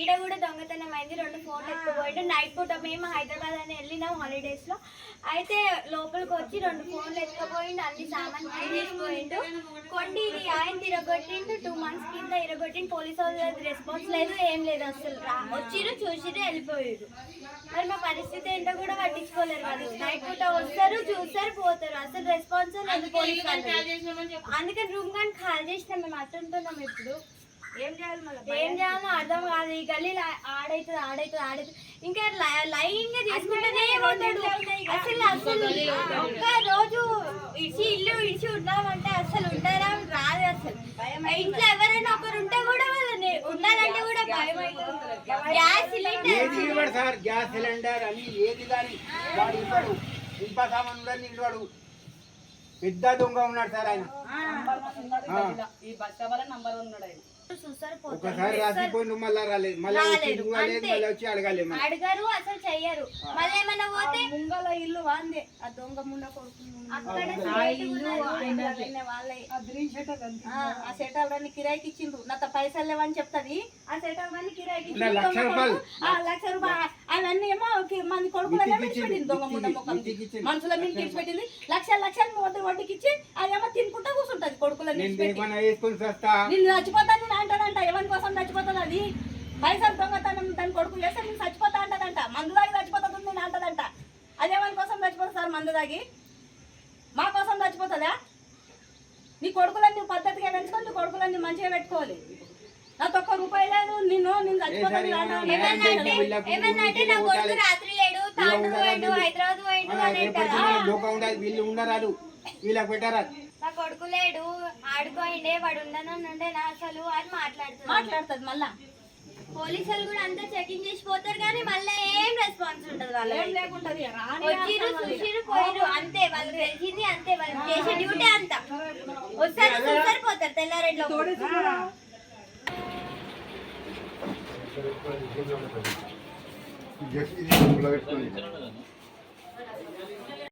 ఈడ కూడా దొంగతనం అయింది. 2 ఫోన్లు ఎత్తుకుపోయిండు. నైట్ పూట మేము హైదరాబాద్ అని వెళ్ళినాం హాలిడేస్ లో. అయితే లోపలికి వచ్చి 2 ఫోన్లు ఎత్తుకుపోయిండు. అన్ని సామాన్ తీసిపోయిండు. కొండి ఇది ఆయన తిరగొట్టిండు. 2 months కింద ఇరగొట్టిండు. పోలీసు వాళ్ళది రెస్పాన్స్ లేదు, ఏం లేదు. అసలు వచ్చిర్రు, చూసిర్రు, వెళ్ళిపోయారు. మరి మా పరిస్థితి ఏంటో కూడా పట్టించుకోలేరు వాళ్ళు. నైట్ పూట వస్తారు, చూస్తారు, పోతారు. అసలు రెస్పాన్స్ లేదు పోలీసు వాళ్ళు. అందుకని రూమ్ కానీ ఖాళీ చేసినాం. మేము అట్టుంటున్నాం. ఇప్పుడు ఏం చేయాలో అర్థం కాదు. ఈ గల్లీలో ఆడైతుంది. ఇంకా లైన్ గా తీసుకుంటేనే ఉంటాడు. అసలు ఒక్క రోజు ఇల్లు ఇడిచి ఉండాలంటే అసలు ఉంటారా? రాదు. అసలు ఇంట్లో ఎవరైనా ఒకరు ఉంటే కూడా ఉండాలంటే కూడా భయం అవుతుంది. గ్యాస్ సిలిండర్ గ్యాస్ సిలిండర్ అని ఏది కానీ వాడు ఇవ్వడు. ఇంప సామాన్ నిలవాడు. పెద్ద దొంగ ఉన్నాడు సార్ ఆయన. ఈ బస్ నంబర్ ఉన్నాడు ఆయన. ఒకసారి రాసిపోయి మళ్ళీ రాలేదు. మళ్ళీ వచ్చి అడగాలి. అడగరు, అసలు చెయ్యరు. మళ్ళీ ఏమైనా పోతే ముంగల ఇల్లు వాందే. ఆ దొంగ ముండ కొడుకు ఆ సెటల్ అన్ని కిరాయికి ఇచ్చిండ్రు. నాతో పైసలు లేవని చెప్తాది. ఆ సెటల్ అన్ని కిరాయికి ఇచ్చిండ్రు. 1,00,000 రూపాయలు. అవన్నీ ఏమో మంది కొడుకులనే విడిచిపెట్టింది. దొంగ ముండ ముఖం మనుషుల మీద విడిచిపెట్టింది. లక్షలు వడ్డీకి ఇచ్చి అదేమో తినుకుంటా కూర్చుంటది. కొడుకులని నిన్ను చచ్చిపోతాను అంటాడంట. ఎవరి కోసం చచ్చిపోతుంది అది? పైసలు దొంగతనం దాని కొడుకు చేస్తే నేను చచ్చిపోతా అంటదంట. మందు దాగి చచ్చిపోతుంది నేను అంటదంట. అదేవని కోసం చచ్చిపోతుంది సార్? మందు దాగి మా కోసం చచ్చిపోతుందా? నీ కొడుకులన్నీ పద్ధతిగా పెంచుకొని నీ కొడుకులన్నీ మంచిగా పెట్టుకోవాలి. నాకు ఒక్క రూపాయి లేదు. నేను చచ్చిపోతాను. రాత్రి లేడు, హైదరాబాద్ నా కొడుకు లేడు, ఆడుకోండే, వాడు ఉండనుండే నా అసలు అని మాట్లాడుతుంది. మళ్ళా పోలీసులు కూడా అంతా చెకింగ్ చేసి పోతారు కానీ మళ్ళీ ఏం రెస్పాన్స్ ఉండదు. వాళ్ళు ఏం లేకుంటది. వచ్చిరు, చూసిరు, పోయిరు. అంతే. వాళ్ళు తెలిసింది అంతే. వాళ్ళు చేసే డ్యూటీ అంతా. వస్తారు, చూస్తారు, పోతారు. తెల్లారెడ్లో